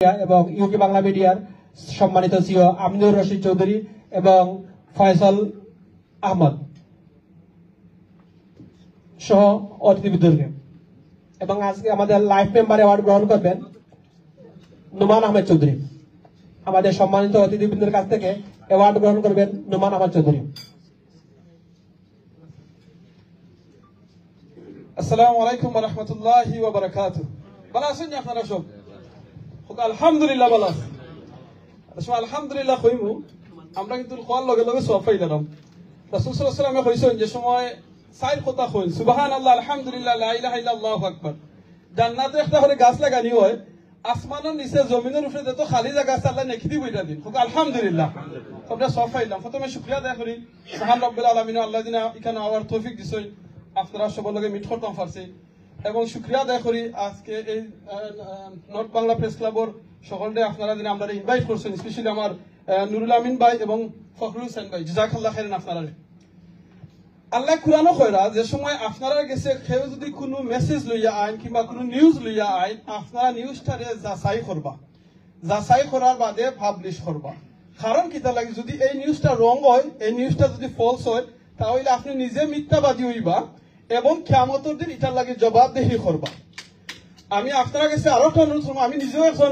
এবং ইউকে বাংলা মিডিয়ার সম্মানিত সিও আমিনুর রশিদ চৌধুরী এবং ফয়সাল আহমদ সহ অতিথিবৃন্দকে এবং আজকে আমাদের লাইফ মেম্বার অ্যাওয়ার্ড গ্রহণ করবেন নুমান আহমেদ চৌধুরী। আমাদের সম্মানিত অতিথিবৃন্দের কাছ থেকে অ্যাওয়ার্ড গ্রহণ করবেন নুমান আহমেদ চৌধুরী। আসসালামু আলাইকুম ওয়া রাহমাতুল্লাহি ওয়া বারাকাতুহু। ভালো আছেন আপনারা সব? আলহামদুলিল্লাহ ভালো আছি। আলহামদুলিল্লাহ কইমু আমরা কিন্তু কোয়ার লগে লগে সওয়াব পাইলাম। রাসূল সাল্লাল্লাহু আলাইহি ওয়াসাল্লাম কইছেন যে সময় চার কথা কইন সুবহানাল্লাহ আলহামদুলিল্লাহ লা ইলাহা ইল্লাল্লাহু আকবার। জান্নাতে একটা করে গাছ লাগানি হয়, আসমানের নিচে জমিনের উপরে যত খালি জায়গা আছে আল্লাহ নেকি দি বইটা দিন। আলহামদুলিল্লাহ আমরা সওয়াব পাইলাম। প্রথমে শুকরিয়া আদায় করি সুবহান রাব্বিল আলামিন আল্লাহ দিনা এখানে আওয়ার তৌফিক দিছেন, আপনারা সবার লগে মিট করতাম পারছি এবং শুকরিয়া আদায় করি আজকে এই নর্থ বাংলা প্রেস ক্লাবর সকলকে আপনারা দিনে আমরা ইনভাইট করছেন, স্পেশালি আমার নুরুল আমিন ভাই এবং ফখরুল হোসেন ভাই, জাযাকাল্লাহ খাইরান। আপনারা আল্লাহ কুরআনও কইরা যে সময় আপনারা গেছে কেউ যদি কোনো মেসেজ লইয়া আইন কিংবা কোনো নিউজ লইয়া আইন, আপনারা নিউজটারে যাচাই করবা, যাচাই করার বাদে পাবলিশ করবা। কারণ কিতা লাগে যদি এই নিউজটা রং হয়, এই নিউজটা যদি ফলস হয়, তাহলে আপনি নিজে মিথ্যাবাদী হইবা এবং কিয়ামতের দিন এটার লাগে জবাবদেহি করবা। আমি আপনারা কাছে আরো একটা অনুরোধ করবো, আমি নিজেও এখন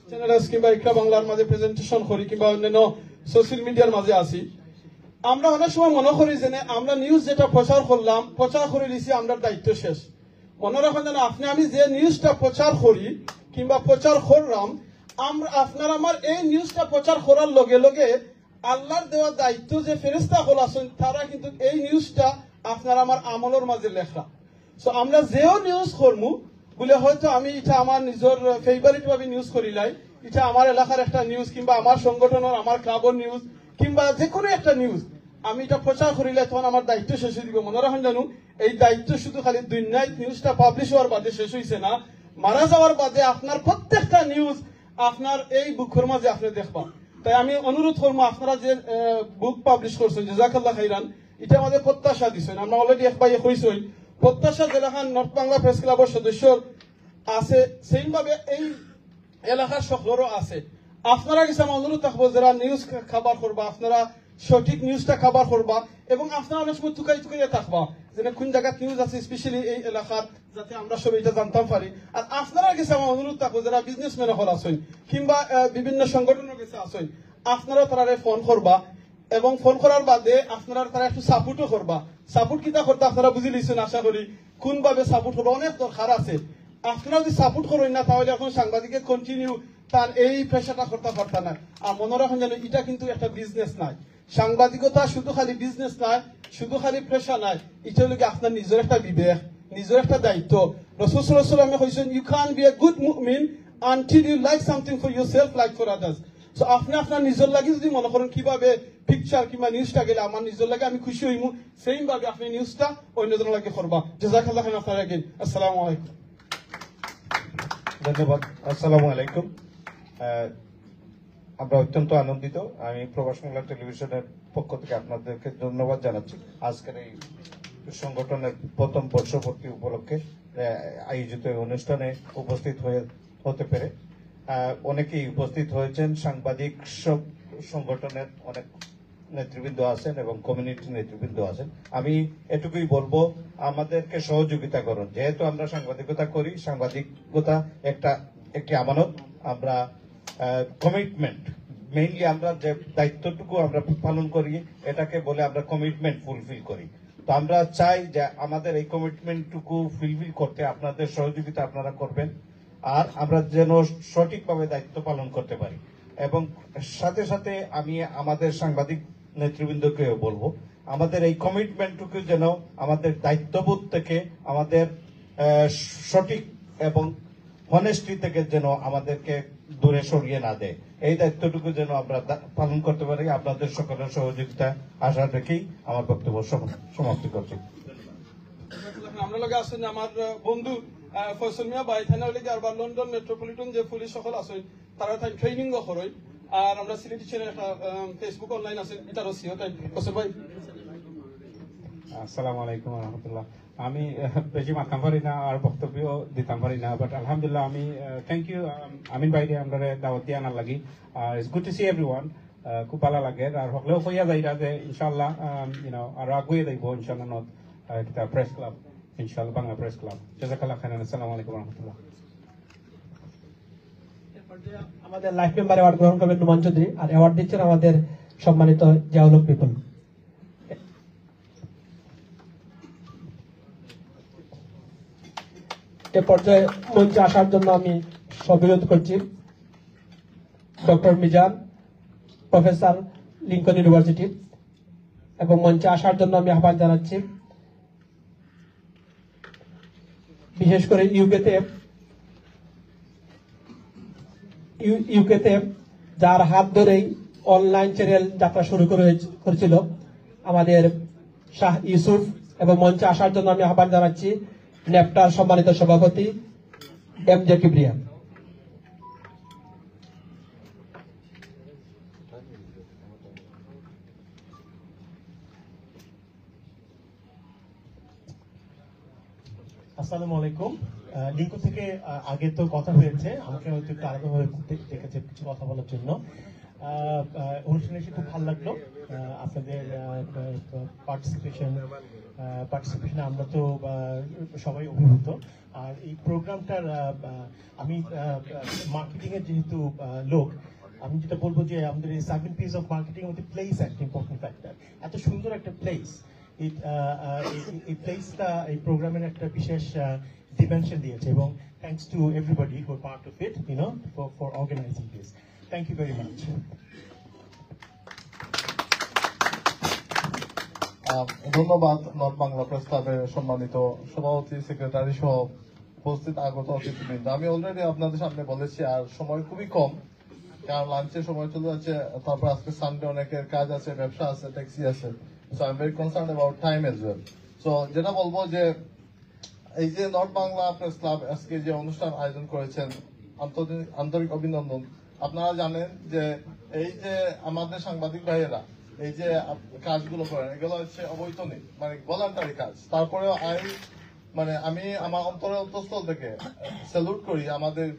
চ্যানেল কিংবা ইকরা বাংলার মাঝে প্রেজেন্টেশন করি কিংবা অন্যান্য সোশ্যাল মিডিয়ার মাঝে আছি। আমরা অনেক সময় মনে করি যে আমরা নিউজ যেটা প্রচার করলাম, প্রচার করে দিছি, আমরা দায়িত্ব শেষ। মনে রাখেন যেন আপনি আমি যে নিউজটা প্রচার করি কিংবা প্রচার করলাম, আপনার আমার এই নিউজটা প্রচার করার লগে লগে আল্লাহর দেওয়া দায়িত্ব যে ফেরেশতা হল আছেন, তারা কিন্তু এই নিউজটা আপনার আমার আমলের মাঝে লেখা। সো আমরা যেও নিউজ করবো বলে হয়তো আমি এটা আমার নিজের ফেভারিট ভাবে নিউজ করিলাই, এটা আমার এলাকার একটা নিউজ কিংবা আমার সংগঠনের আমার ক্লাবের নিউজ কিংবা যে কোনো একটা নিউজ আমি এটা প্রচার করিলে তখন আমার দায়িত্ব শেষ হয়ে দিব। মনে রাখেন জানো এই দায়িত্ব শুধু খালি দুনিয়ায় নিউজটা পাবলিশ হওয়ার বাদে শেষ হয়েছে না, মারা যাওয়ার বাদে আপনার প্রত্যেকটা নিউজ আপনার এই বুকের মাঝে আপনি দেখবা। তাই আমি অনুরোধ করবো আপনারা যে বুক পাবলিশ করছেন জাযাকাল্লাহ খাইরান, এটা আমাদের প্রত্যাশা দিচ্ছেন। আমরা অলরেডি এক ভাই কইছই প্রত্যাশা যেখান নর্থ বাংলা প্রেস ক্লাবের সদস্য আছে সেইভাবে এই এলাকার সকলেরও আছে। আপনারা কিছু আমার অনুরোধ থাকবো যারা নিউজ খাবার করবা, আপনারা সঠিক নিউজটা খাবার করবা এবং আপনারা অনেক সময় টুকাই টুকাইয়া থাকবা যে কোন জায়গায় নিউজ আছে স্পেশালি এই এলাকার, যাতে আমরা সব এটা জানতাম পারি। আর আপনারা কিছু আমার অনুরোধ থাকবো যারা বিজনেসম্যান হল আছেন কিংবা বিভিন্ন সংগঠনের কাছে আছেন, আপনারা তারা ফোন করবা এবং ফোন করার বাদে আপনারা তারা একটু সাপোর্টও করবা। সাপোর্ট কিতা করতে আপনারা বুঝে লিখছেন আশা করি, কোন ভাবে সাপোর্ট করবো অনেক দরকার আছে। আপনারা যদি সাপোর্ট করেন না তাহলে এখন সাংবাদিকের কন্টিনিউ তার এই পেশাটা করতে পারত না। আর মনে রাখেন যেন এটা কিন্তু একটা বিজনেস নাই, সাংবাদিকতা শুধু খালি বিজনেস নাই, শুধু খালি পেশা নাই, এটা হলো আপনার নিজের একটা বিবেক, নিজের একটা দায়িত্ব। রাসূল সাল্লাল্লাহু আলাইহি ওয়াসাল্লাম কইছেন you can be a good মুমিন until you like something for yourself like for others. So আপনি আপনার নিজের লাগে যদি মনে করেন কিভাবে পিকচার কিংবা নিউজটা গেলে আমার নিজের লাগে আমি খুশি হইমু, সেইম ভাবে আপনি নিউজটা অন্যজনের লাগে করবা। জাযাকাল্লাহ খাইরান আপনারা আগে। আসসালামু আলাইকুম। ধন্যবাদ। আসসালামু আলাইকুম। আমরা অত্যন্ত আনন্দিত। আমি প্রবাস বাংলা টেলিভিশনের পক্ষ থেকে আপনাদেরকে ধন্যবাদ জানাচ্ছি আজকের এই সংগঠনের প্রথম বর্ষপূর্তি উপলক্ষে আয়োজিত অনুষ্ঠানে উপস্থিত হতে পেরে। অনেকেই উপস্থিত হয়েছেন, সাংবাদিক সংগঠনের অনেক নেতৃবৃন্দ আছেন এবং কমিউনিটি নেতৃবৃন্দ আছেন। আমি এটুকুই বলবো আমাদেরকে সহযোগিতা করুন, যেহেতু আমরা সাংবাদিকতা করি, সাংবাদিকতা একটি আমানত। আমরা কমিটমেন্ট মেইনলি আমরা যে দায়িত্বটুকু আমরা পালন করি এটাকে বলে আমরা কমিটমেন্ট ফুলফিল করি। তো আমরা চাই যে আমাদের এই কমিটমেন্টটুকু ফুলফিল করতে আপনাদের সহযোগিতা আপনারা করবেন, আর আমরা যেন সঠিকভাবে দায়িত্ব পালন করতে পারি। এবং সাথে সাথে আমি আমাদের সাংবাদিক নেতৃবৃন্দকেও বলবো আমাদের এই কমিটমেন্টটুকু যেন আমাদের দায়িত্ববোধ থেকে, আমাদের সঠিক এবং হনেস্টি থেকে যেন আমাদেরকে দূরে সরিয়ে না দেয়, এই দায়িত্বটুকু যেন আমরা পালন করতে পারি। আপনাদের সকলের সহযোগিতা আশা রেখেই আমার বক্তব্য সমাপ্তি করছি। আমরা লগে আছেন আমার বন্ধু ফয়সল মিয়া ভাই, থানা হলে আরবার লন্ডন মেট্রোপলিটন যে পুলিশ সকল আছে তারা তাই ট্রেনিং করে। আর আমরা সিলেটি চ্যানেল একটা ফেসবুক অনলাইন আছে, এটারও সিও তাই ফয়সল ভাই। আসসালামু আলাইকুম ওয়া রাহমাতুল্লাহ। আমি বেশি মাতাম পারি না আর বক্তব্য দিতাম পারি না, বাট আলহামদুলিল্লাহ আমি থ্যাংক ইউ আমিন ভাইরে আমরা দাওয়াত দিয়ে আনার লাগি। It's good to see everyone, খুব ভালো লাগে। আর হলেও কইয়া যাইরা যে ইনশাআল্লাহ আরো আগুয়ে যাইব ইনশাআল্লাহ নট প্রেস ক্লাব, ইনশাআল্লাহ বাংলা প্রেস ক্লাব। জাযাকাল্লাহ খাইরান। আসসালামু আলাইকুম ওয়া রাহমাতুল্লাহ। আমাদের লাইফ মেম্বার অ্যাওয়ার্ড গ্রহণ করবেন নোমান চৌধুরী, আর অ্যাওয়ার্ড দিচ্ছেন আমাদের সম্মানিত জিয়াউল হক পিপল। এ পর্যায়ে মঞ্চে আসার জন্য আমি সবিরোধ করছি doctor Mizan, professor Lincoln university, এবং মঞ্চে আসার জন্য আমি আহ্বান জানাচ্ছি বিশেষ করে ইউকেতে যার হাত ধরেই অনলাইন চ্যানেল যাত্রা শুরু করেছিল আমাদের শাহ ইউসুফ, এবং মঞ্চে আসার জন্য আমি আহ্বান জানাচ্ছি নেপটার সম্মানিত সভাপতি এম জে কিবরিয়া। আসসালামু আলাইকুম। লিঙ্কন থেকে আগে তো কথা হয়েছে, আমাকে হয়তো একটু আলাদাভাবে দেখেছে কিছু কথা বলার জন্য। অনুষ্ঠানে এসে খুব ভালো লাগলো আপনাদের পার্টিসিপেশনে আমরা তো সবাই অভিভূত। আর এই প্রোগ্রামটার আমি মার্কেটিং এর যেহেতু লোক, আমি যেটা বলবো যে আমাদের এই 7 P's অফ মার্কেটিং মধ্যে প্লেস একটা ইম্পর্টেন্ট ফ্যাক্টর। এত সুন্দর একটা প্লেস, এই প্লেসটা এই প্রোগ্রামের একটা বিশেষ ডিমেনশন দিয়েছে, এবং thanks to everybody for part of it, for organising this. Thank you very much. ধন্যবাদ নর্থ বাংলা প্রেস ক্লাবের সম্মানিত সভাপতি, সেক্রেটারি সহ উপস্থিত আগত অতিথিবৃন্দ। আমি অলরেডি আপনাদের সামনে বলেছি, আর সময় খুবই কম, কারণ লাঞ্চের সময় চলে যাচ্ছে, তারপর আজকে সানডে অনেকের কাজ আছে, ব্যবসা আছে, ট্যাক্সি আছে। So I am very concern about time as well. So যেটা বলবো যে এই যে নর্থ বাংলা প্রেস ক্লাব আজকে যে অনুষ্ঠান আয়োজন করেছেন, আন্তরিক অভিনন্দন। আপনারা জানেন যে এই যে আমাদের সাংবাদিক ভাইয়েরা এই যে কাজগুলো করেন, এগুলো হচ্ছে অবৈতনিক, মানে ভলান্টারি কাজ। তারপরেও আমি আমার অন্তঃস্থল থেকে স্যালুট করি আমাদের।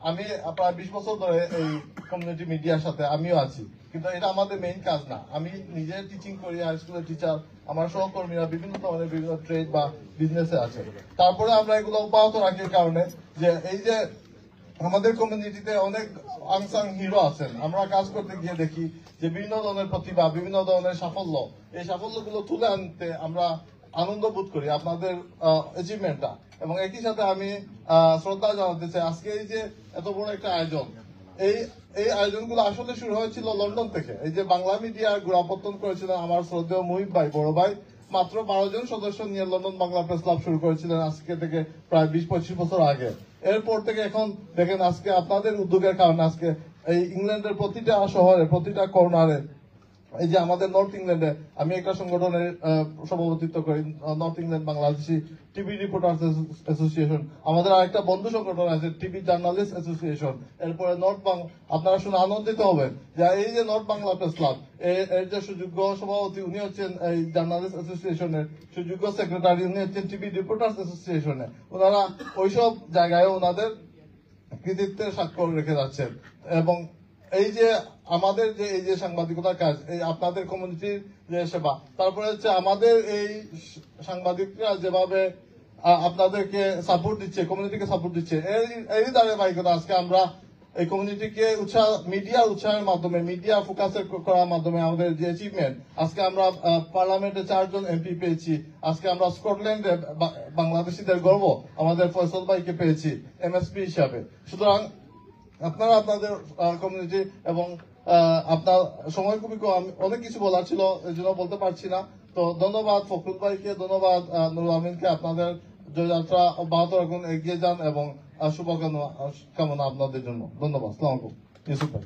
আমি প্রায় 20 বছর ধরে এই কমিউনিটি মিডিয়ার সাথে আমিও আছি, কিন্তু এটা আমাদের মেইন কাজ না। আমি নিজে টিচিং করি, হাই স্কুলের টিচার, আমার সহকর্মীরা বিভিন্ন ধরনের বিভিন্ন ট্রেড বা বিজনেসে আছে। তারপরে আমরা এগুলো অব্যাহত রাখির কারণে যে এই যে আমাদের কমিউনিটিতে অনেক আনসাং হিরো আছেন, আমরা কাজ করতে গিয়ে দেখি যে বিভিন্ন ধরনের প্রতিভা, বিভিন্ন ধরনের সাফল্য, এই সাফল্যগুলো তুলে আনতে আমরা আনন্দ বোধ করি আপনাদের অ্যাচিভমেন্টটা। এবং একই সাথে আমি শ্রদ্ধা জানাতে চাই আজকে এই যে এত বড় একটা আয়োজন, এই আয়োজনগুলো আসলে শুরু হয়েছিল লন্ডন থেকে। এই যে বাংলা মিডিয়া গোড়াপত্তন করেছিলেন আমার শ্রদ্ধেয় মুহিব ভাই, বড় ভাই, মাত্র 12 জন সদস্য নিয়ে লন্ডন বাংলা প্রেস ক্লাব শুরু করেছিলেন আজকে থেকে প্রায় 20-25 বছর আগে। এরপর থেকে এখন দেখেন আজকে আপনাদের উদ্যোগের কারণে আজকে এই ইংল্যান্ডের প্রতিটা শহরে, প্রতিটা কর্নারে, এই যে আমাদের নর্থ ইংল্যান্ডে আমি একটা সংগঠনের সভাপতিত্ব করি, north England Bangladeshi TV reporters association. আমাদের আরেকটা বন্ধু সংগঠন আছে টিভি জার্নালিস্ট অ্যাসোসিয়েশন। এরপরে নর্থ বাংলা, আপনারা শুনে আনন্দিত হবেন যে এই যে নর্থ বাংলা প্রেস ক্লাব, এর যে সুযোগ্য সভাপতি উনি হচ্ছেন এই জার্নালিস্ট অ্যাসোসিয়েশনের, সুযোগ্য সেক্রেটারি উনি হচ্ছেন টিভি রিপোর্টার্স অ্যাসোসিয়েশনে। ওনারা ওইসব জায়গায় ওনাদের কৃতিত্বের স্বাক্ষর রেখে যাচ্ছেন। এবং এই যে আমাদের যে এই যে সাংবাদিকতার কাজ, এই আপনাদের কমিউনিটির যে সেবা, তারপরে হচ্ছে আমাদের এই সাংবাদিকরা যেভাবে আপনাদেরকে সাপোর্ট দিচ্ছে, কমিউনিটিকে সাপোর্ট দিচ্ছে, এই ধারাবাহিকতা আজকে আমরা এই কমিউনিটিকে মিডিয়া উৎসাহের মাধ্যমে, মিডিয়া ফোকাসের করার মাধ্যমে আমাদের যে অ্যাচিভমেন্ট, আজকে আমরা পার্লামেন্টে 4 জন এমপি পেয়েছি, আজকে আমরা স্কটল্যান্ডে বাংলাদেশিদের গর্ব আমাদের ফয়সল ভাইকে পেয়েছি এমএসপি হিসাবে। সুতরাং আপনারা আপনাদের কমিউনিটি এবং আপনার সময় খুবই কম, অনেক কিছু বলার ছিল, এই জন্য বলতে পারছি না। তো ধন্যবাদ ফখরুল ভাইকে, ধন্যবাদ নুরুল আমিনকে। আপনাদের জয়যাত্রা অব্যাহত রাখুন, এগিয়ে যান, এবং শুভকামনা আপনাদের জন্য। ধন্যবাদ। আসসালামু আলাইকুম। ইউসুফ ভাই।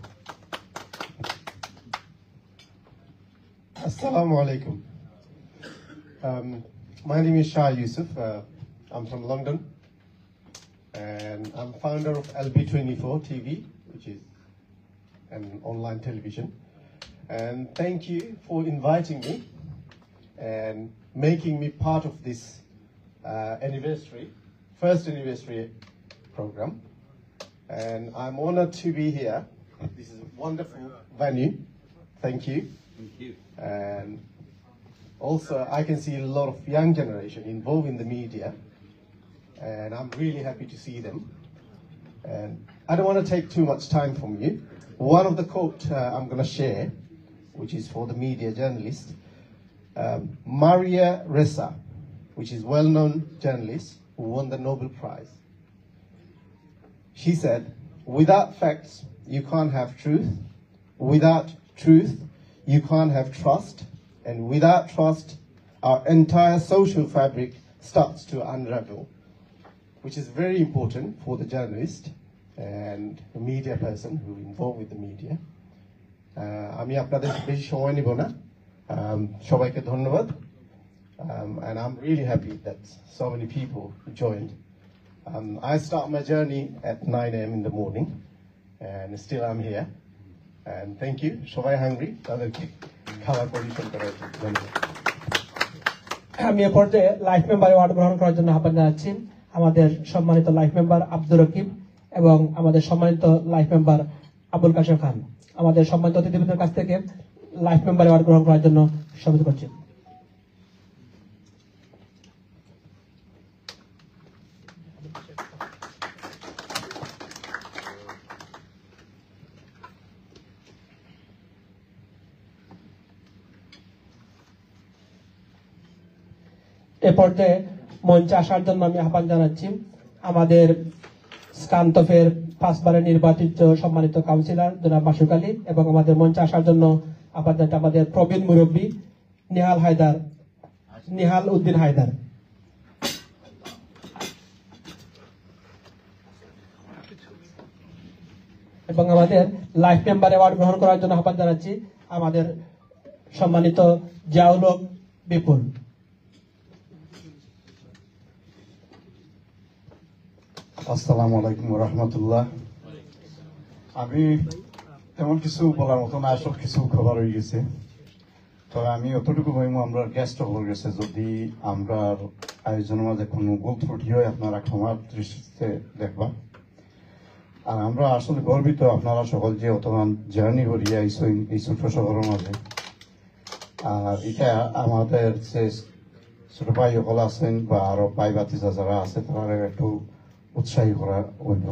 Assalamu alaikum. My name is Shah Yusuf. I'm from London, and I'm founder of LB24 TV, which is an online television. And thank you for inviting me. And making me part of this first anniversary program. And I'm honored to be here. This is a wonderful venue. Thank you. Thank you. And also, I can see a lot of young generation involved in the media, and I'm really happy to see them. And I don't want to take too much time from you. One of the quote I'm going to share, which is for the media journalist, Maria Ressa, which is well-known journalist who won the Nobel Prize. She said, "Without facts, you can't have truth. Without truth, you can't have trust. And without trust, our entire social fabric starts to unravel," which is very important for the journalist and the media person who involved with the media. আমি আপনাদের বেশি সময় নিব না, সবাইকে ধন্যবাদ, and I'm really happy that so many people joined. I start my journey at 9 a.m. in the morning, and still I'm here. And thank you. সবাই hungry, তাদেরকে খাবার পরিবেশন করার জন্য ধন্যবাদ। আমি এ পর্যায়ে লাইফ মেম্বার অ্যাওয়ার্ড গ্রহণ করার জন্য আহ্বান জানাচ্ছি আমাদের সম্মানিত লাইফ মেম্বার আব্দুর রকিব এবং আমাদের সম্মানিত লাইফ মেম্বার আবুল কাশেম খান। আমাদের সম্মানিত অতিথিবৃন্দের কাছ থেকে লাইফ মেম্বার অ্যাওয়ার্ড গ্রহণ করার জন্য সম্মত করছি। এ পর্যায়ে মঞ্চে আসার জন্য আমি আহ্বান জানাচ্ছি আমাদের স্কান্তফের 5 বারের নির্বাচিত সম্মানিত কাউন্সিলর জনাব মাসুক আলী এবং আমাদের মঞ্চে আসার জন্য আহ্বান জানাচ্ছি আমাদের প্রবীণ মুরব্বী নিহাল উদ্দিন হায়দার। এবং আমাদের লাইফ মেম্বার অ্যাওয়ার্ড গ্রহণ করার জন্য আহ্বান জানাচ্ছি আমাদের সম্মানিত জিয়াউল হক বিপুল। আসসালামু আলাইকুম রহমতুল্লাহ। আমি তেমন কিছু বলার মতো না, সব কিছু খবর হয়ে গেছে। তবে আমি অতটুকু বলবো, আমরা গেস্ট হয়ে গেছে, যদি আমরা আয়োজনের মাঝে কোনো ভুল ত্রুটি হয় আপনারা ক্ষমার দৃষ্টিতে দেখবা। আর আমরা আসলে গর্বিত আপনারা সকল যে অতমান জার্নি করিয়া এই ছোট শহরের মাঝে। আর এটা আমাদের যে ছোট ভাই সকল আছেন বা আরো ভাই ভাতিজা যারা আছে তারা একটু উৎসাহী করা হইল।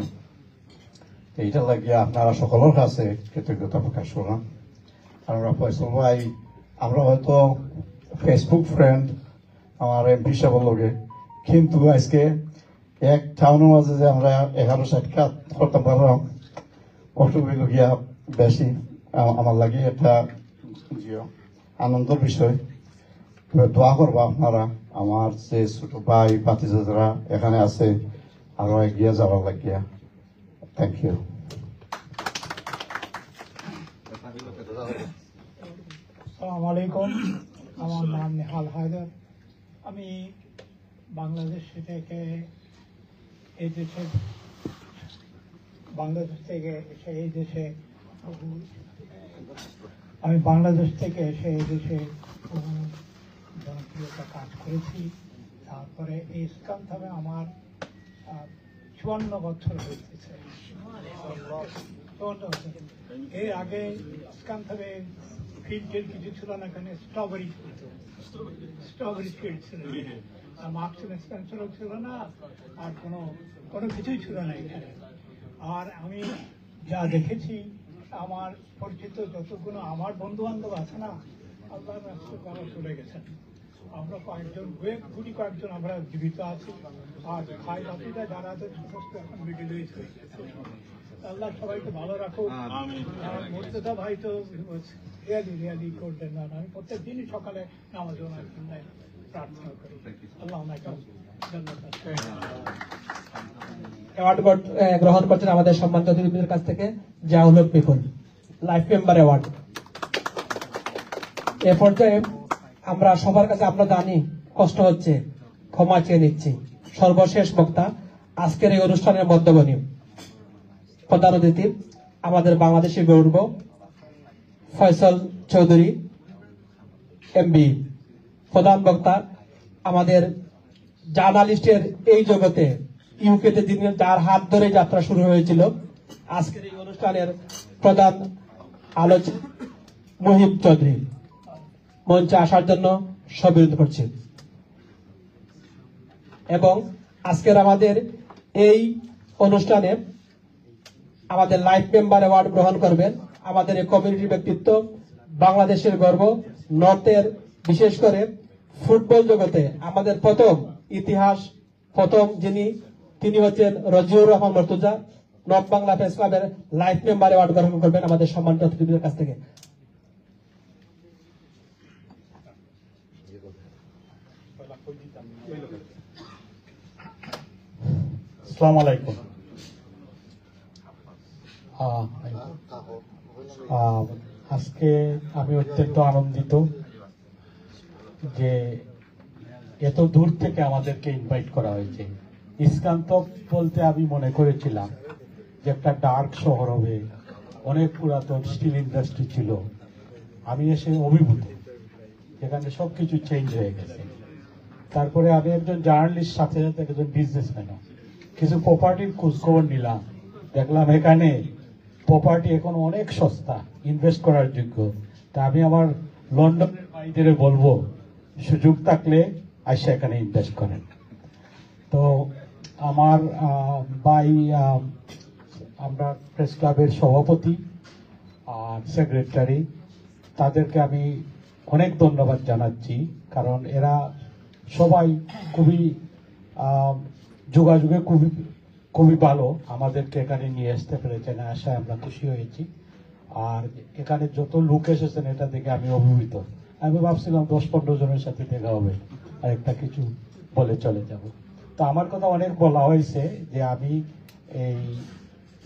এইটা লাগিয়ে আপনারা সকলের কাছে কৃতজ্ঞতা প্রকাশ করলাম। আমরা ফয়সল ভাই, আমরা হয়তো ফেসবুক ফ্রেন্ড আমার এমপি সাহেবের লগে, কিন্তু আজকে এক টাউনের মাঝে যে আমরা 11 সাক্ষাৎ করতে পারলাম, অসুবিধা গিয়া বেশি আমার লাগে একটা আনন্দের বিষয়। দোয়া করবা আপনারা আমার যে ছোট ভাই ভাতিজা যারা এখানে আছে আরো এগিয়ে যাওয়ার লাগিয়া। Thank you. আসসালামু আলাইকুম, আমার নাম নিহাল হায়দার। আমি বাংলাদেশ থেকে এই দেশে জনপ্রিয়তা কাজ করেছি। তারপরে এই স্কান্থামে আমার 54 বছর হয়েছে। এর আগে স্কান্থামে ফিল্ডের কিছু ছিল না, এখানে স্ট্রবেরি ফিল্ড ছিল, মার্কস এন্ড স্পেন্সারও ছিল না, আর কোনো কিছুই ছিল না এখানে। আর আমি যা দেখেছি, আমার পরিচিত যতগুলো আমার বন্ধু বান্ধব আছে না, আল্লাহ তারা চলে গেছেন। আমরা কয়েকজন আমরা জীবিত আছি, আর ভাই ভাতিরা যারা আছে সমস্ত এখন মিডিল এজ হয়ে গেছে। আল্লাহ সবাইকে ভালো রাখুক। মুর্তজা ভাই তো রিয়ালি করতেন না, আমি প্রত্যেক দিনই সকালে নামাজ প্রার্থনা করি। আল্লাহ অ্যাওয়ার্ড গ্রহণ করছেন আমাদের সম্মানিত অতিথিদের কাছ থেকে জিয়াউল হক বিপুল, লাইফ মেম্বার অ্যাওয়ার্ড। এ পর্যায়ে আমরা সবার কাছে আমরা জানি কষ্ট হচ্ছে, ক্ষমা চেয়ে নিচ্ছি। সর্বশেষ বক্তা আজকের এই অনুষ্ঠানের মধ্যমণি প্রধান অতিথি আমাদের বাংলাদেশি গৌরব ফয়সল চৌধুরী এমবি। প্রধান বক্তা আমাদের জার্নালিস্টের এই জগতে ইউকেতে যিনি, যার হাত ধরে যাত্রা শুরু হয়েছিল, আজকের এই অনুষ্ঠানের প্রধান আলোচক মহিব চৌধুরী মঞ্চে আসার জন্য সবিরোধ করছি। এবং আজকের আমাদের এই অনুষ্ঠানে আমাদের লাইফ মেম্বার অ্যাওয়ার্ড গ্রহণ করবেন আমাদের এই কমিউনিটির ব্যক্তিত্ব, বাংলাদেশের গর্ব, নর্থের, বিশেষ করে ফুটবল জগতে আমাদের প্রথম যিনি, তিনি হচ্ছেন রজিউর রহমান মর্তুজা। নর্থ বাংলা প্রেস ক্লাবের লাইফ মেম্বার অ্যাওয়ার্ড গ্রহণ করবেন আমাদের সম্মানিত অতিথিদের কাছ থেকে। আসসালামু আলাইকুম। আজকে আমি অত্যন্ত আনন্দিত যে এত দূর থেকে আমাদেরকে ইনভাইট করা হয়েছে। ইস্কান্ত বলতে আমি মনে করেছিলাম যে একটা ডার্ক শহর হবে, অনেক পুরাতন স্টিল ইন্ডাস্ট্রি ছিল। আমি এসে অভিভূত, যেখানে সবকিছু চেঞ্জ হয়ে গেছে। তারপরে আমি একজন জার্নালিস্ট, সাথে সাথে একজন বিজনেসম্যানও। কিছু প্রপার্টির খোঁজখবর নিলাম, দেখলাম এখানে প্রপার্টি এখন অনেক সস্তা, ইনভেস্ট করার যোগ্য। তা আমি আমার লন্ডনের ভাইদের বলবো, সুযোগ থাকলে আসে এখানে ইনভেস্ট করেন। তো আমার ভাই, আমরা প্রেস ক্লাবের সভাপতি আর সেক্রেটারি, তাদেরকে আমি অনেক ধন্যবাদ জানাচ্ছি, কারণ এরা সবাই খুবই যোগাযোগে খুবই ভালো। আমাদেরকে এখানে নিয়ে আসতে পেরেছেন, আশায় আমরা খুশি হয়েছি। আর এখানে যত লোক এসেছেন এটা দেখে আমি অভিভূত। আমি ভাবছিলাম 10-15 জনের সাথে দেখা হবে আর একটা কিছু বলে চলে যাব। তো আমার কথা অনেক বলা হয়েছে যে আমি এই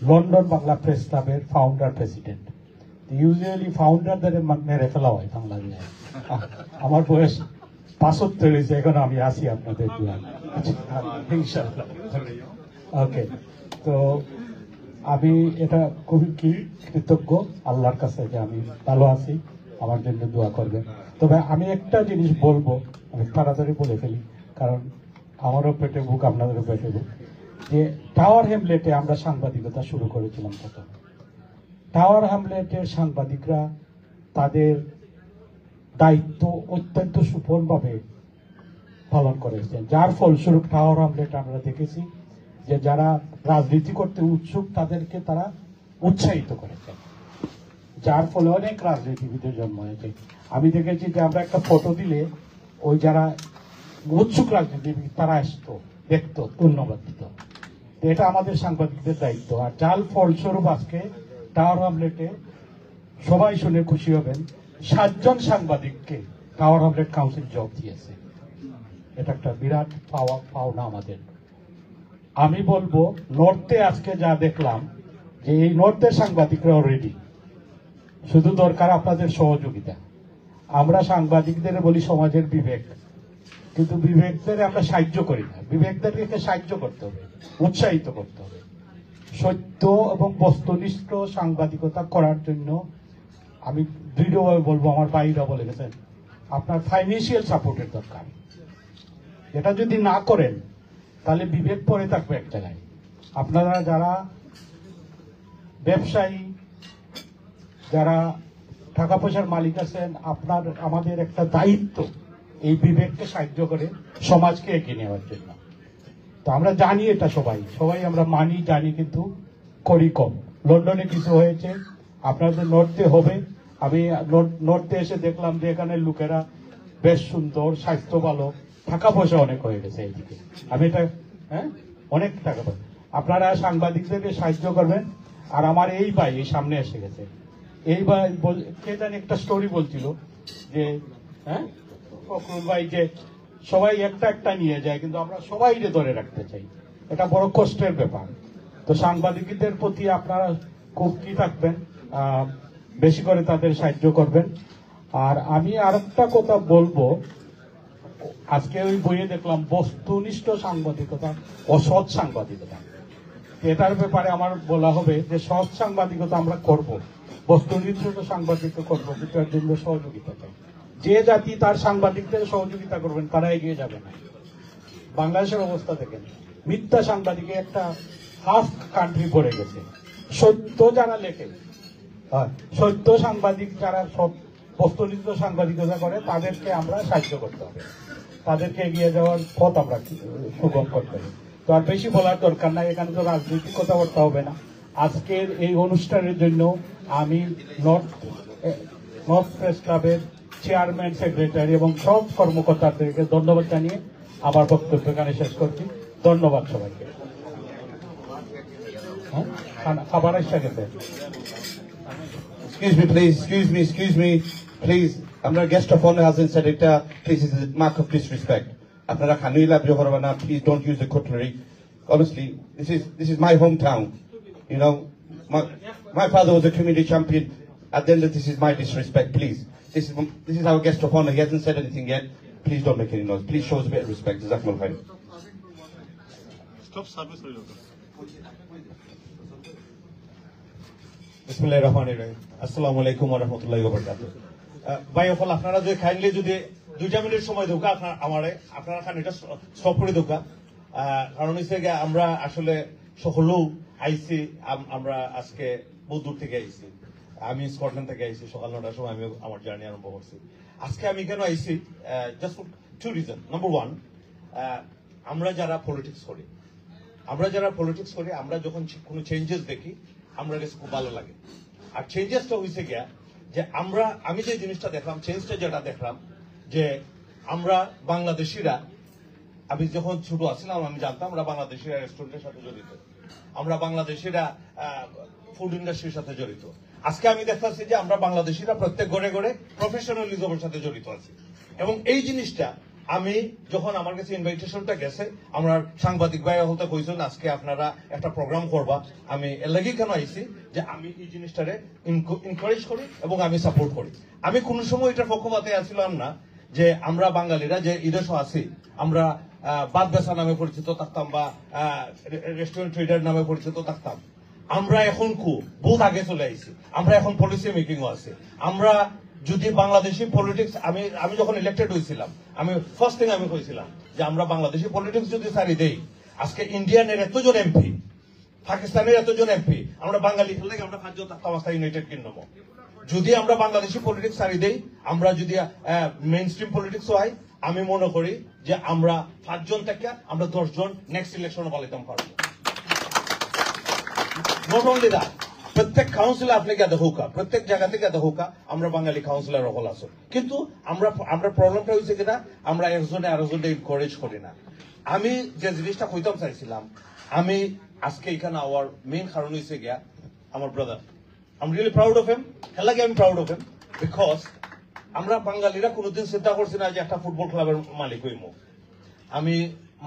লন্ডন বাংলা প্রেস ক্লাবের ফাউন্ডার প্রেসিডেন্ট। ইউজুয়ালি ফাউন্ডারদের মেরে ফেলা হয় বাংলাদেশে। আমার বয়স 75 হয়েছে, এখন আমি আসি আপনাদের ইনশাআল্লাহ। ওকে, তো আমি এটা খুবই কৃতজ্ঞ আল্লাহর কাছে যে আমি ভালো আছি, আমার জন্য দোয়া করবেন। তবে আমি একটা জিনিস বলবো, আমি তাড়াতাড়ি বলে ফেলি কারণ আমারও পেটে বুক, আপনাদেরও পেটে বুক, যে টাওয়ার হ্যামলেটে আমরা সাংবাদিকতা শুরু করেছিলাম প্রথম। টাওয়ার হ্যামলেটের সাংবাদিকরা তাদের দায়িত্ব অত্যন্ত সুফলভাবে পালন করেছেন, যার ফলস্বরূপ টাওয়ার হ্যামলেট আমরা দেখেছি যে যারা রাজনীতি করতে উৎসুক তাদেরকে তারা উৎসাহিত করেছেন, যার ফলে অনেক রাজনীতিবিদের জন্ম হয়েছে। আমি দেখেছি যে আমরা একটা ফটো দিলে ওই যারা উৎসুক রাজনীতিবিদ তারা আসতো, দেখতো, ধন্যবাদ দিত। এটা আমাদের সাংবাদিকদের দায়িত্ব। আর যার ফলস্বরূপ আজকে টাওয়ার হ্যামলেটে সবাই শুনে খুশি হবেন, 7 জন সাংবাদিককে টাওয়ার হ্যামলেট কাউন্সিল জব দিয়েছে। এটা একটা বিরাট পাওনা আমাদের। আমি বলবো নর্থে আজকে যা দেখলাম যে এই নর্থের সাংবাদিকরা অলরেডি, শুধু দরকার আপনাদের সহযোগিতা। আমরা সাংবাদিকদের বলি সমাজের বিবেক, কিন্তু বিবেকদের আমরা সাহায্য করি না। বিবেকদেরকে সাহায্য করতে হবে, উৎসাহিত করতে হবে। সত্য এবং বস্তুনিষ্ঠ সাংবাদিকতা করার জন্য আমি দৃঢ়ভাবে বলবো, আমার ভাইরা বলে গেছেন, আপনার ফাইন্যান্সিয়াল সাপোর্টের দরকার। এটা যদি না করেন তাহলে বিবেক পড়ে থাকবে এক জায়গায়। আপনারা যারা ব্যবসায়ী, যারা টাকা পয়সার মালিক আছেন, আমাদের একটা দায়িত্ব এই বিবেককে সাহায্য করে সমাজকে এগিয়ে নেওয়ার জন্য। তো আমরা জানি এটা, সবাই আমরা মানি, জানি, কিন্তু করি কম। লন্ডনে কিছু হয়েছে, আপনাদের নর্থে হবে। আমি নর্থে এসে দেখলাম যে এখানে লোকেরা বেশ সুন্দর, স্বাস্থ্য ভালো, টাকা পয়সা অনেক হয়ে গেছে এইদিকে। আমি এটা অনেক টাকা পয়সা, আপনারা সাংবাদিকদেরকে সাহায্য করবেন। আর আমার এই ভাই এই সামনে এসে গেছে, এই ভাই কে জানি একটা স্টোরি বলছিল যে ফখরুল ভাই, যে সবাই একটা নিয়ে যায় কিন্তু আমরা সবাই ধরে রাখতে চাই। এটা বড় কষ্টের ব্যাপার। তো সাংবাদিকদের প্রতি আপনারা খুব কি থাকবেন, বেশি করে তাদের সাহায্য করবেন। আর আমি আরেকটা কথা বলবো, আজকে ওই বইয়ে দেখলাম বস্তুনিষ্ঠ সাংবাদিকতা ও সৎ সাংবাদিকতা। এটার ব্যাপারে আমার বলা হবে যে সৎ সাংবাদিকতা আমরা করব, বস্তুনিষ্ঠ সাংবাদিকতা করবো, কিন্তু এর জন্য সহযোগিতা চাই। যে জাতি তার সাংবাদিকদের সহযোগিতা করবেন তারা এগিয়ে যাবে না। বাংলাদেশের অবস্থা দেখেন, মিথ্যা সাংবাদিকে একটা হাফ কান্ট্রি পড়ে গেছে। সত্য যারা লেখে, সত্য সাংবাদিক যারা সব বস্তুনিষ্ঠ সাংবাদিকতা করে, তাদেরকে আমরা সাহায্য করতে হবে, তাদেরকে এগিয়ে যাওয়ার পথ আমরা সুগম করতে হবে। তো আর বেশি বলার দরকার নাই, এখানে তো রাজনৈতিক কথাবার্তা হবে না। আজকের এই অনুষ্ঠানের জন্য আমি নর্থ প্রেস ক্লাবের চেয়ারম্যান, সেক্রেটারি এবং সব কর্মকর্তাদেরকে ধন্যবাদ জানিয়ে আমার বক্তব্য এখানে শেষ করছি। ধন্যবাদ সবাইকে। খাবার এসে গেছে। Excuse me, please. Our guest of honor hasn't said it. Please, it's a mark of disrespect. Please don't use the cutlery. Honestly, this is my hometown. You know, my father was a community champion. At the end of this is my disrespect. Please, this is our guest of honor. He hasn't said anything yet. Please don't make any noise. Please show us a bit of respect. Jazakumullah khair. Stop service. বিসমিল্লাহির রহমানির রহিম। আসসালামু আলাইকুম ওয়া রাহমাতুল্লাহি ওয়া বারাকাতুহু। ভাই হল আপনারা যে কাইন্ডলি যদি 2 মিনিট সময় দোকা আপনারা খান এটা স্টপ করে দোকা। কারণ হচ্ছে আমরা আসলে সকলেও আইছি, আমরা আজকে বহু দূর থেকে আইছি। আমি স্কটল্যান্ড থেকে আইছি, সকাল 9টার সময় আমি আমার জার্নি আরম্ভ করছি। আজকে আমি কেন আইছি, জাস্ট ফর 2 রিজন। নাম্বার 1, আমরা যারা পলিটিক্স করি, আমরা যখন কোনো চেঞ্জেস দেখি আমরা কাছে খুব ভালো লাগে। আর চেঞ্জেসটা হয়েছে গিয়া যে আমি যে জিনিসটা দেখলাম, চেঞ্জটা যেটা দেখলাম যে আমরা বাংলাদেশিরা, আমি যখন ছোট আছিলাম আমি জানতাম আমরা বাংলাদেশিরা রেস্টুরেন্টের সাথে জড়িত, আমরা বাংলাদেশিরা ফুড ইন্ডাস্ট্রির সাথে জড়িত। আজকে আমি দেখতেছি যে আমরা বাংলাদেশিরা প্রত্যেক ঘরে ঘরে প্রফেশনালিজমের সাথে জড়িত আছি। এবং এই জিনিসটা আমি যখন আমার কাছে ইনভাইটেশনটা গেছে, আমার সাংবাদিক ভাইয়া হতে কইছেন আজকে আপনারা একটা প্রোগ্রাম করবা, আমি এর লাগি কেন আইছি যে আমি এই জিনিসটারে এনকারেজ করি এবং আমি সাপোর্ট করি। আমি কোন সময় এটার পক্ষপাতে আসছিলাম না যে আমরা বাঙালিরা যে ঈদেশও আছি, আমরা বাদ বেচা নামে পরিচিত থাকতাম বা রেস্টুরেন্ট ট্রেডার নামে পরিচিত থাকতাম। আমরা এখন বহুত আগে চলে আইছি, আমরা এখন পলিসি মেকিংও আছে। আমরা যদি বাংলাদেশি পলিটিক্স, আমি যখন ইলেক্টেড হয়েছিলাম, আমি ফার্স্ট থিং আমি কইছিলাম যে আমরা বাংলাদেশি পলিটিক্স যদি সারি দেই, আজকে ইন্ডিয়ানের এতজন এমপি, পাকিস্তানের এতজন এমপি, আমরা বাঙালি খেলে আমরা 5 জন থাকতাম ইউনাইটেড কিংডম। যদি আমরা বাংলাদেশি পলিটিক্স সারি দেই, আমরা যদি মেইন স্ট্রিম পলিটিক্স হয়, আমি মনে করি যে আমরা 5 জন থেকে আমরা 10 জন নেক্সট ইলেকশনে পালাইতাম পারবো। নট অনলি দ্যাট, প্রত্যেক কাউন্সিলে আপনি গিয়ে দেখুকা, প্রত্যেক জায়গা থেকে দেখুকা আমরা বাঙালি কাউন্সিলর হল আছো। কিন্তু আমরা প্রবলেমটা হয়েছে কিনা, আমরা একজনে আরেকজনে এনকারেজ করি না। আমি যে জিনিসটা কইতাম চাইছিলাম, আমি আজকে এখানে আমার মেইন কারণ হয়েছে গিয়া আমার brother. I am really proud of him. এর লাগে আমি প্রাউড অফ হিম বিকজ আমরা বাঙালিরা কোনোদিন চিন্তা করছি না যে একটা ফুটবল ক্লাবের মালিক হইমু। আমি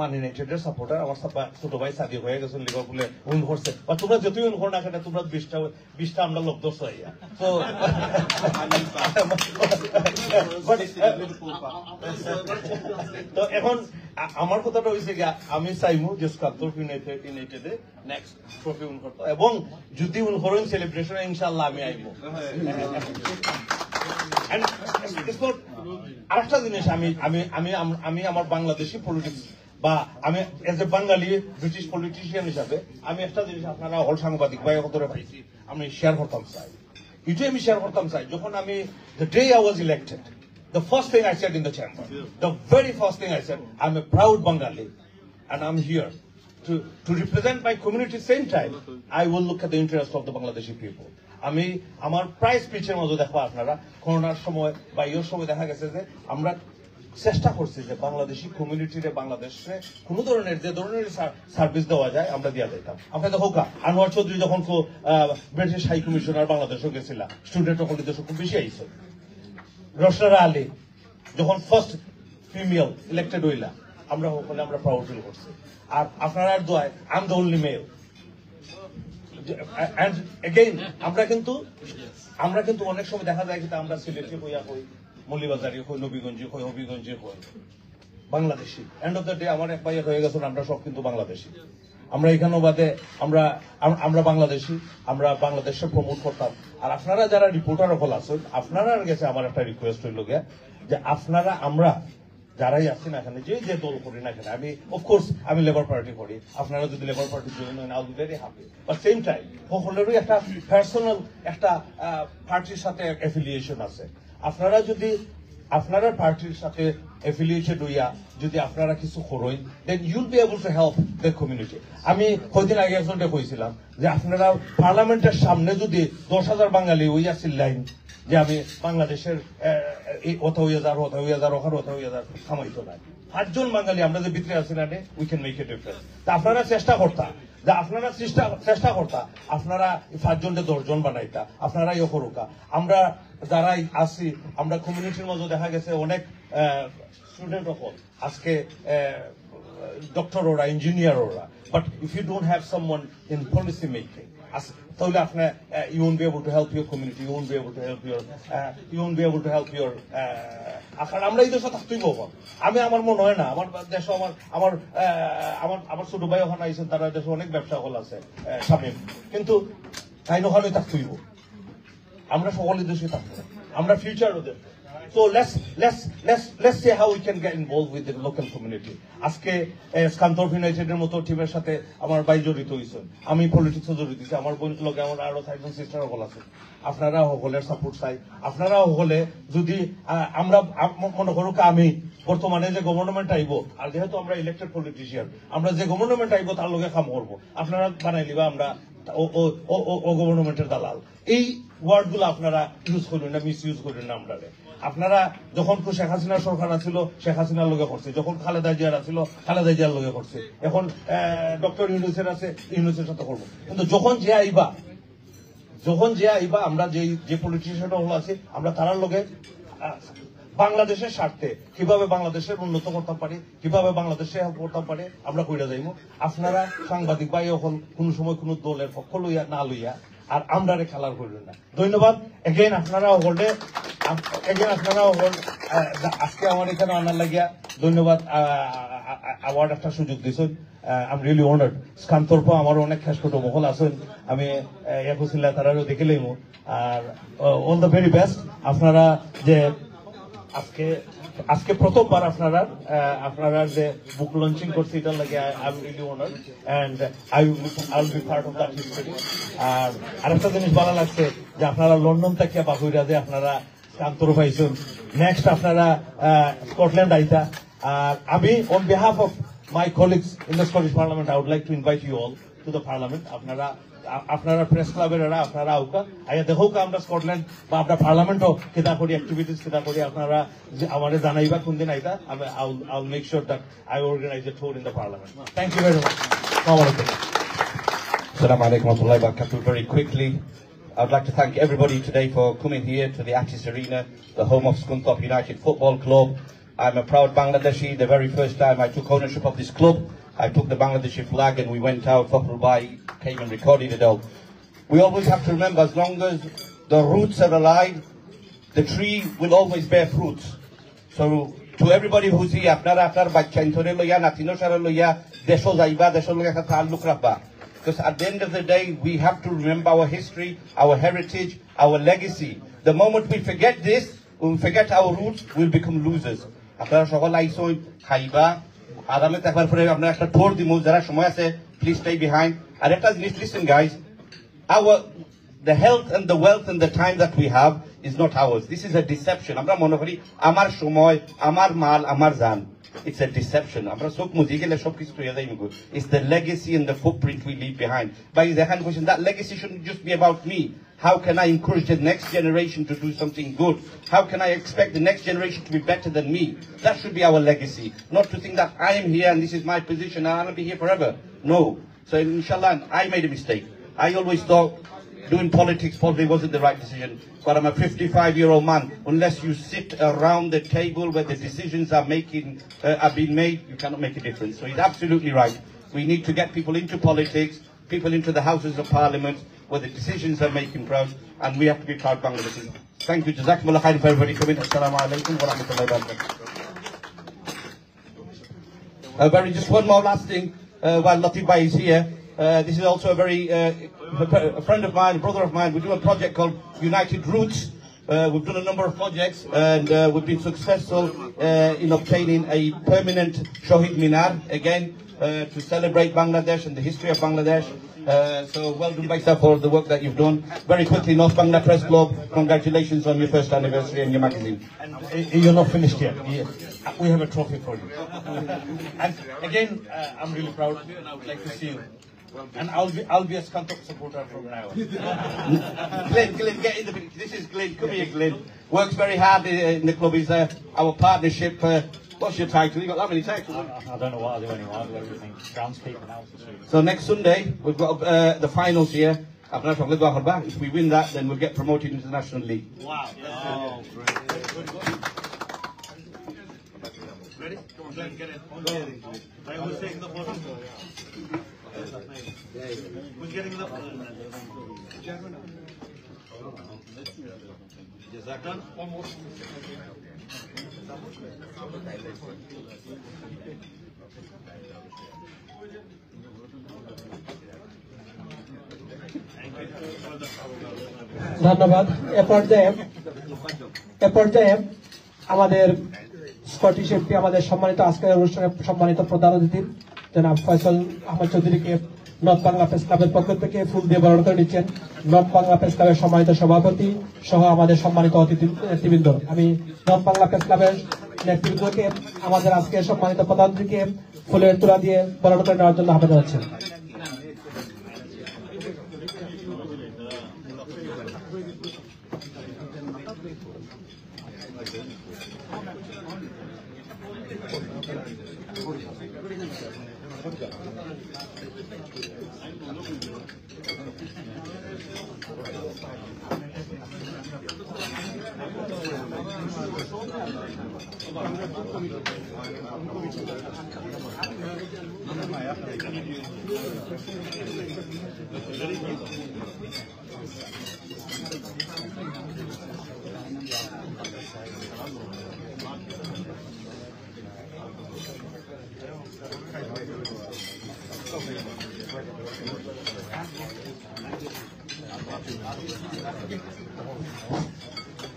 মান ইউনাইটেডের সাপোর্টার, আমার ছোট ভাই সাদি হয়ে গেছেন লিভারপুলে উইন করছে, বা তোমরা যতই উইন করো না কেন তোমরা 20টা আমরা লোক দোষ হইয়া। তো এখন আমার কথাটা হয়েছে গিয়া, আমি চাইমু যে স্কাপ্তর ইউনাইটেডে নেক্সট ট্রফি উইন করতো, এবং যদি উইন করেন সেলিব্রেশন ইনশাআল্লাহ আমি আইবো। আরেকটা জিনিস, আমি আমার বাংলাদেশি পলিটিক্স বা আমি as a Bengali British politician হিসাবে আমি একটা জিনিস আপনারা হল সাংবাদিক ভাই ধরে পাইছি, আমি শেয়ার করতাম চাই, এটাই আমি শেয়ার করতাম চাই। যখন আমি the day I was elected, the first thing I said in the chamber, the very first thing I said, I'm a proud Bengali and I'm here to represent my community. Same time I will look at the interest of the Bangladeshi people. আমি আমার প্রায় স্পিচের মধ্যে দেখো আপনারা করোনার সময় বা ইয়ের সময় দেখা গেছে যে আমরা চেষ্টা করছি যে বাংলাদেশি কমিউনিটিতে বাংলাদেশে কোন ধরনের যে ধরনের সার্ভিস দেওয়া যায় আমরা দিয়া দিতাম। আমরা দেখো আনোয়ার চৌধুরী যখন ব্রিটিশ হাই কমিশনার বাংলাদেশও গেছিল, স্টুডেন্ট হল দেশ খুব বেশি আইছে। রশরা আলী যখন ফার্স্ট ফিমেল ইলেক্টেড হইলা, আমরা ওখানে আমরা প্রাউড ফিল করছি। আর আপনারা দোয়ায় I am the only mail. And again, আমরা কিন্তু অনেক সময় দেখা যায় কিন্তু আমরা সিলেটি হইয়া হই, মৌলিবাজারি হই, নবীগঞ্জি হই, হবিগঞ্জি হই, Bangladeshi. End of the day আমার এক ভাইয়া হয়ে গেছেন আমরা সব কিন্তু বাংলাদেশি। আমরা এখানেও বাদে আমরা বাংলাদেশি, আমরা বাংলাদেশে প্রমোট করতাম। আর আপনারা যারা রিপোর্টার হল আছেন, আপনারা গেছে আমার একটা রিকোয়েস্ট হইল গিয়া যে আপনারা আমরা যারাই আছি না এখানে, যে দল করি না এখানে, আমি অফকোর্স আমি লেবার পার্টি করি, আপনারা যদি লেবার পার্টি জয়েন হন, I will be very happy. But same time সকলেরই একটা পার্সোনাল একটা পার্টির সাথে অ্যাফিলিয়েশন আছে। আপনারা যদি আপনারা পার্টির সাথে অ্যাফিলিয়েটেড হইয়া যদি আপনারা কিছু করেন, then you'll be able to help the community. আমি কয়েকদিন আগে একজনকে কইছিলাম যে আপনারা পার্লামেন্টের সামনে যদি 10,000 বাঙালি হইয়া চিল্লাইন যে আমি বাংলাদেশের ওথা হইয়া যার ওখানে ওথা হইয়া যার খামাইতো না, 5 জন বাঙালি আমরা যে ভিতরে আছি না, we can make a difference. তা আপনারা চেষ্টা করতা যে আপনারা চেষ্টা করতা আপনারা 5 জনকে 10 জন বানাইতা, আপনারা ইয়ে করুকা। আমরা যারাই আছি, আমরা কমিউনিটির মধ্যে দেখা গেছে অনেক স্টুডেন্ট হল আজকে ডক্টর ওরা, ইঞ্জিনিয়ার ওরা, but if you don't have someone in policy making, তাহলে আপনার you won't be able to help your community, you won't be able to help your আকার আমরা এই দেশে থাকতেই পাবো। আমি আমার মনে হয় না আমার দেশে আমার ছোট ভাই ওখানে আইসেন, তারা দেশে অনেক ব্যবসা হল আছে শামীম, কিন্তু তাই ওখানে থাকতেই, আমরা সকলের দেশে থাকবো, আমরা ফিউচার ওদের। So let's see how we can get involved with the local community. আজকে স্কান্তর ইউনাইটেডের মতো টিমের সাথে আমার ভাই জড়িত হয়েছেন, আমি পলিটিক্সে জড়িত হয়েছি, আমার বোন লগে আমার আরো 5 সিস্টার হল আছে। আপনারা সকলের সাপোর্ট চাই। আপনারা সকলে যদি আমরা মনে করুক, আমি বর্তমানে যে গভর্নমেন্ট আইব, আর যেহেতু আমরা ইলেক্টেড পলিটিশিয়ান, আমরা যে গভর্নমেন্ট আইব তার লগে কাম করবো। আপনারা বানাই লিবা আমরা ও গভর্নমেন্টের দালাল, এই ওয়ার্ড গুলো আপনারা ইউজ করবেন না, মিস ইউজ করবেন না। আপনারা যখন শেখ হাসিনার সরকার আছিল, শেখ হাসিনার লগে করছে, যখন খালেদা জিয়ার আছিল, খালেদা জিয়ার লগে করছে, এখন ডক্টর ইউনূসের আছে, ইউনূসের সাথে করবো। কিন্তু যখন যে আইবা আমরা যে পলিটিশিয়ান হল আছে, আমরা তারার লগে বাংলাদেশের স্বার্থে কিভাবে বাংলাদেশের উন্নত করতে পারি, কিভাবে বাংলাদেশে হেল্প করতে পারি, আমরা কইরা যাইব। আপনারা সাংবাদিক ভাই এখন কোন সময় কোন দলের পক্ষ লইয়া না লইয়া আর আমরা খেলার করবেন না। ধন্যবাদ এগেইন। আপনারা আজকে আমার এখানে আনার লাগিয়া ধন্যবাদ, আওয়ার্ড একটা সুযোগ দিয়েছেন। I am really honoured. Scunthorpe আমার অনেক খেস ছোট মহল আছেন, আমি একসিল্লা তারারও দেখে লইমু। আর অল দ্য ভেরি বেস্ট। আপনারা যে আজকে প্রথমবার আপনারা যে বুক লঞ্চিং করছে, এটার লাগে I am really honoured and I will be part of that history. আর আরেকটা জিনিস ভালো লাগছে যে আপনারা লন্ডন থেকে বাহুইরা যে আপনারা স্কান্তর পাইছেন, নেক্সট আপনারা স্কটল্যান্ড আইতা। আর আমি on behalf of my colleagues in the Scottish Parliament, I would like to invite you all to the Parliament. আপনারা প্রেস ক্লাবের আপনারা আউকা আইয়া দেখো আমরা স্কটল্যান্ড বা আপনার পার্লামেন্টও কেদা করি অ্যাক্টিভিটিস কেদা করি, আপনারা আমাদের জানাইবা কোন দিন আইতা। I will make sure that I organize a tour in the Parliament. Thank you very much. Assalamu alaikum wa rahmatullahi wa barakatuh. Very quickly, I'd like to thank everybody today for coming here to the Axis Arena, the home of Scunthorpe United Football Club. I'm a proud Bangladeshi. The very first time I took ownership of this club, I took the Bangladeshi flag and we went out, Fakhru Bhai came and recorded it all. We always have to remember, as long as the roots are alive, the tree will always bear fruits. So to everybody who's here, after bachchantore loya, natino shara loya, desho jaiba, desho loya ka taalluk rakba. Because at the end of the day, we have to remember our history, our heritage, our legacy. The moment we forget this, when we forget our roots, we'll become losers. আপনারা সকল আইসন খাইবা আরামে থাকবার পরে আপনারা একটা ঠোর দিমু, যারা সময় আছে প্লিজ স্টে বিহাইন্ড। আর একটা জিনিস, listen guys, the health and the wealth and the time that we have is not ours. This is a deception. আমরা মনে করি আমার সময়, আমার মাল, আমার জান। It's a deception. আমরা সব মুজি গেলে সব কিছু হয়ে যাই মুগো। It's the legacy and the footprint we leave behind. By the hand question, that legacy shouldn't just be about me. How can I encourage the next generation to do something good? How can I expect the next generation to be better than me? That should be our legacy. Not to think that I am here and this is my position and I'll be here forever. No. So inshallah, I made a mistake. I always thought doing politics probably wasn't the right decision. But I'm a 55-year-old man. Unless you sit around the table where the decisions are being made, you cannot make a difference. So he's absolutely right. We need to get people into politics, people into the Houses of Parliament, where the decisions are making proud, and we have to be proud Bangladeshis. Thank you. Jazakumullah khair for everybody coming. Assalamu alaikum wa rahmatullahi wa barakatuh. Just one more last thing. while Latif Bhai is here. This is also a friend of mine, a brother of mine. We do a project called United Roots. We've done a number of projects, and we've been successful in obtaining a permanent Shahid Minar, again, to celebrate Bangladesh and the history of Bangladesh. So well done, Baisa, for the work that you've done. Very quickly, North Bangla Press Club, congratulations on your first anniversary and your magazine. And you're not finished yet. We have a trophy for you. And again, I'm really proud. I would like to see you. And I'll be a Skantok supporter from now on. Glenn, get in the picture. This is Glenn. Come here, Glenn. Works very hard in the club. He's our partnership. What's your title? You got that many titles? I don't know what I'll do anymore. I'll do everything. Groundskeeper now. So next Sunday we've got the finals here. If we win that, then we'll get promoted into the National League. Wow. Oh, great. Ready? Come on, Glenn, get in. Right, who's taking the photo? Who's getting the photo? Is that done? One more. ধন্যবাদ। এ পর্যায়ে আমাদের Scottish MP, আমাদের সম্মানিত আজকের অনুষ্ঠানে সম্মানিত প্রধান অতিথি জনাব ফয়সাল আহমদ চৌধুরীকে নর্থ বাংলা প্রেস ক্লাবের পক্ষ থেকে ফুল দিয়ে বরণ করে নিচ্ছেন। নর্থ বাংলা প্রেস ক্লাবের সম্মানিত সভাপতি সহ আমাদের সম্মানিত অতিথি নেতৃবৃন্দ, আমি নর্থ বাংলা প্রেস ক্লাবের নেতৃবৃন্দকে আমাদের আজকের সম্মানিত প্রধান অতিথিকে ফুলের তোড়া দিয়ে বরণ করে নেওয়ার জন্য আহ্বান জানাচ্ছেন।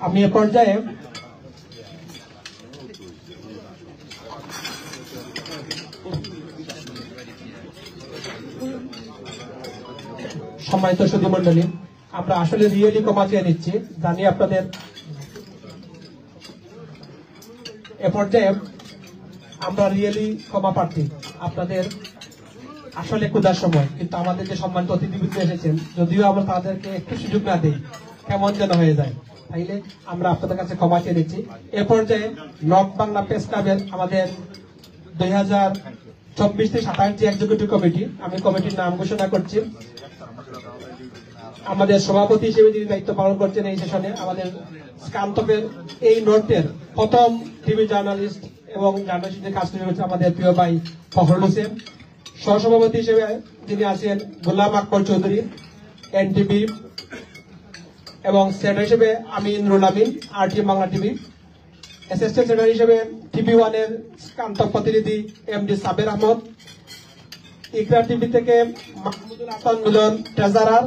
আমি এ পর্যায়ে সম্মানিত সুধী মন্ডলী, আমরা আসলে রিয়েলি ক্ষমা চেয়ে নিচ্ছি, জানি আপনাদের এ পর্যায়ে আমরা রিয়েলি ক্ষমা প্রার্থী। আপনাদের আসলে ক্ষুধার সময়, কিন্তু আমাদের যে সম্মানিত অতিথিবৃন্দ এসেছেন, যদিও আমরা তাদেরকে একটু সুযোগ না দিই কেমন যেন হয়ে যায়, তাইলে আমরা আপনাদের কাছে ক্ষমা চেয়ে নিচ্ছি। এ পর্যায়ে নর্থ বাংলা প্রেস ক্লাবের আমাদের 2024 থেকে 27 যে এক্সিকিউটিভ কমিটি, আমি কমিটির নাম ঘোষণা করছি। আমাদের সভাপতি হিসেবে যিনি দায়িত্ব পালন করছেন এই সেশনে, আমাদের স্কান্তপের এই নর্থের প্রথম টিভি জার্নালিস্ট এবং জার্নালিস্টের কাজ শুরু করেছে আমাদের প্রিয় ভাই ফখরুল হোসেন। সহসভাপতি হিসেবে যিনি আছেন গোলাম আকবর চৌধুরী এনটিভি, এবং সেক্রেটারি হিসেবে আমি Nurul Amin RT Bangla TV, assistant secretary হিসেবে টিভি ওয়ানের স্কান্তক প্রতিনিধি এমডি সাবের আহমদ, ইকরা টিভি থেকে মাহমুদুল হাসান মিলন ট্রেজারার,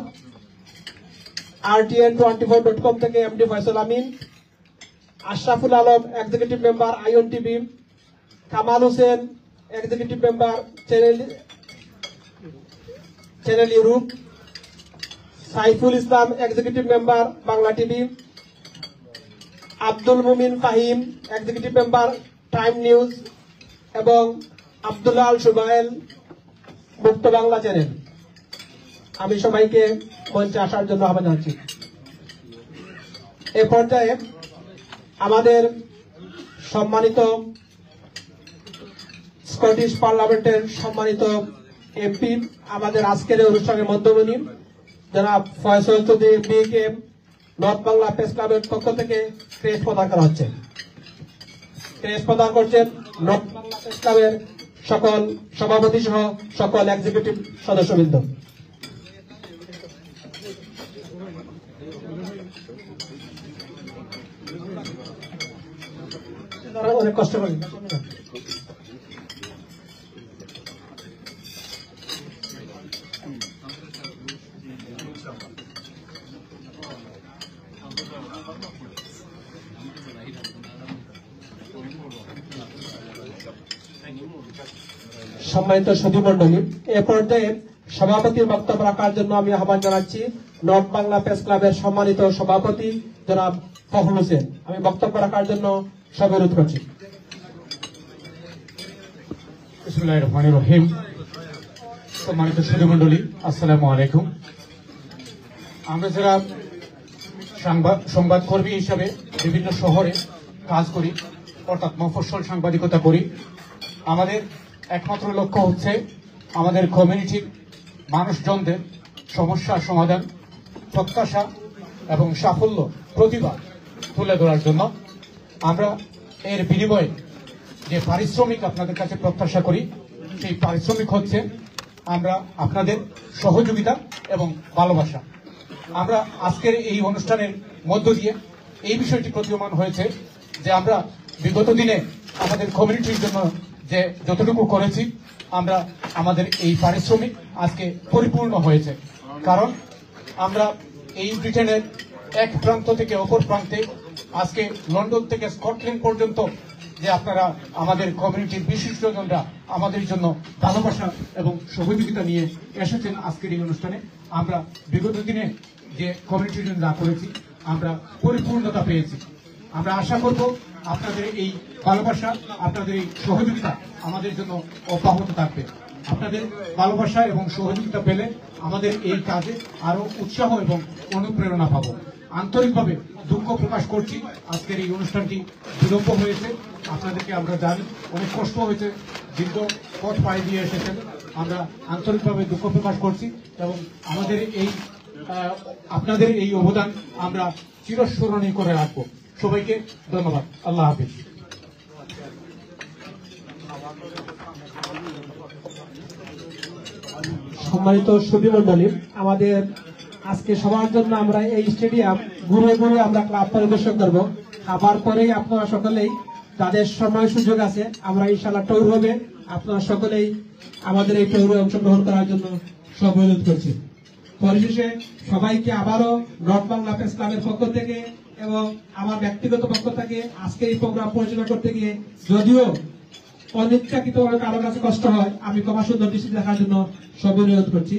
RTN24.com থেকে MD Faisal Amin, Ashraful Alam executive member ION TV, Kamal Hossain executive member channel Europe, Saiful Islam executive member Bangla TV, Abdul Mumin Fahim executive member Time News এবং আব্দুল্লাহ আল সুবাইল মুক্ত বাংলা চ্যানেল। আমি সবাইকে মঞ্চে আসার জন্য আহ্বান জানাচ্ছি। এ পর্যায়ে আমাদের সম্মানিত স্কটিশ পার্লামেন্টের সম্মানিত এমপি, আমাদের আজকের অনুষ্ঠানের মধ্যমণি জনাব ফয়সাল চৌধুরী এমপিকে নর্থ বাংলা প্রেস ক্লাবের পক্ষ থেকে ক্রেস্ট প্রদান করা হচ্ছে। ক্রেস্ট প্রদান করছেন নর্থ বাংলা প্রেস ক্লাবের সকল সভাপতি সহ সকল এক্সিকিউটিভ সদস্যবৃন্দ। অনেক কষ্ট করি। সম্মানিত সুধী মণ্ডলী, এ পর্যায়ে সভাপতির বক্তব্য রাখার জন্য আমি আহ্বান জানাচ্ছি নর্থ বাংলা প্রেস ক্লাবের সম্মানিত সভাপতি জনাব ফখরুল হোসেন। আমি বক্তব্য রাখার জন্য সবাই অনুরোধ করছি। বিসমিল্লাহির রহমানির রহিম। সম্মানিত সুধী মণ্ডলী, আসসালামু আলাইকুম। আমরা যারা সংবাদকর্মী হিসাবে বিভিন্ন শহরে কাজ করি, অর্থাৎ মফস্বল সাংবাদিকতা করি, আমাদের একমাত্র লক্ষ্য হচ্ছে আমাদের কমিউনিটির মানুষজনদের সমস্যা সমাধান, প্রত্যাশা এবং সাফল্য, প্রতিভা তুলে ধরার জন্য আমরা এর বিনিময়ে যে পারিশ্রমিক আপনাদের কাছে প্রত্যাশা করি, সেই পারিশ্রমিক হচ্ছে আমরা আপনাদের সহযোগিতা এবং ভালোবাসা। আমরা আজকের এই অনুষ্ঠানের মধ্য দিয়ে এই বিষয়টি প্রতীয়মান হয়েছে যে আমরা বিগত দিনে আমাদের কমিউনিটির জন্য যে যতটুকু করেছি, আমরা আমাদের এই পারিশ্রমিক আজকে পরিপূর্ণ হয়েছে। কারণ আমরা এই ব্রিটেনের এক প্রান্ত থেকে অপর প্রান্তে, আজকে লন্ডন থেকে স্কটল্যান্ড পর্যন্ত যে আপনারা আমাদের কমিউনিটির বিশিষ্টজনরা আমাদের জন্য ভালোবাসা এবং সহযোগিতা নিয়ে এসেছেন আজকের এই অনুষ্ঠানে, আমরা বিগত দিনে যে কমিউনিটির জন্য যা করেছি আমরা পরিপূর্ণতা পেয়েছি। আমরা আশা করব আপনাদের এই ভালোবাসা, আপনাদের এই সহযোগিতা আমাদের জন্য অব্যাহত থাকবে। আপনাদের ভালোবাসা এবং সহযোগিতা পেলে আমাদের এই কাজে আরো উৎসাহ এবং অনুপ্রেরণা পাব। আন্তরিকভাবে দুঃখ প্রকাশ করছি আজকের এই অনুষ্ঠানটি বিলম্ব হয়েছে। আপনাদেরকে আমরা জানি অনেক কষ্ট হয়েছে, দীর্ঘ পথ পাড়ি দিয়ে এসেছেন। আমরা আন্তরিকভাবে দুঃখ প্রকাশ করছি এবং আমাদের এই আপনাদের এই অবদান আমরা চিরস্মরণীয় করে রাখবো। সবাইকে ধন্যবাদ। আল্লাহ হাফিজ। সম্মানিত সুধী মণ্ডলী, আমাদের আজকে সবার জন্য আমরা এই স্টেডিয়াম ঘুরে ঘুরে আমরা ক্লাব পরিদর্শন করব। খাবার পরেই আপনারা সকলেই, তাদের সময় সুযোগ আছে, আমরা ইনশাআল্লাহ ট্যুর হবে, আপনারা সকলেই আমাদের এই ট্যুরে অংশগ্রহণ করার জন্য সব অনুরোধ করছি। পরিশেষে সবাইকে আবারও নর্থ বাংলা প্রেস ক্লাবের পক্ষ থেকে এবং আমার ব্যক্তিগত পক্ষ থেকে আজকে এই প্রোগ্রাম পরিচালনা করতে গিয়ে যদিও অনিচ্ছাকৃতভাবে কারো কাছে কষ্ট হয়, আমি ক্ষমা সুন্দর দৃষ্টি দেখার জন্য সব অনুরোধ করছি।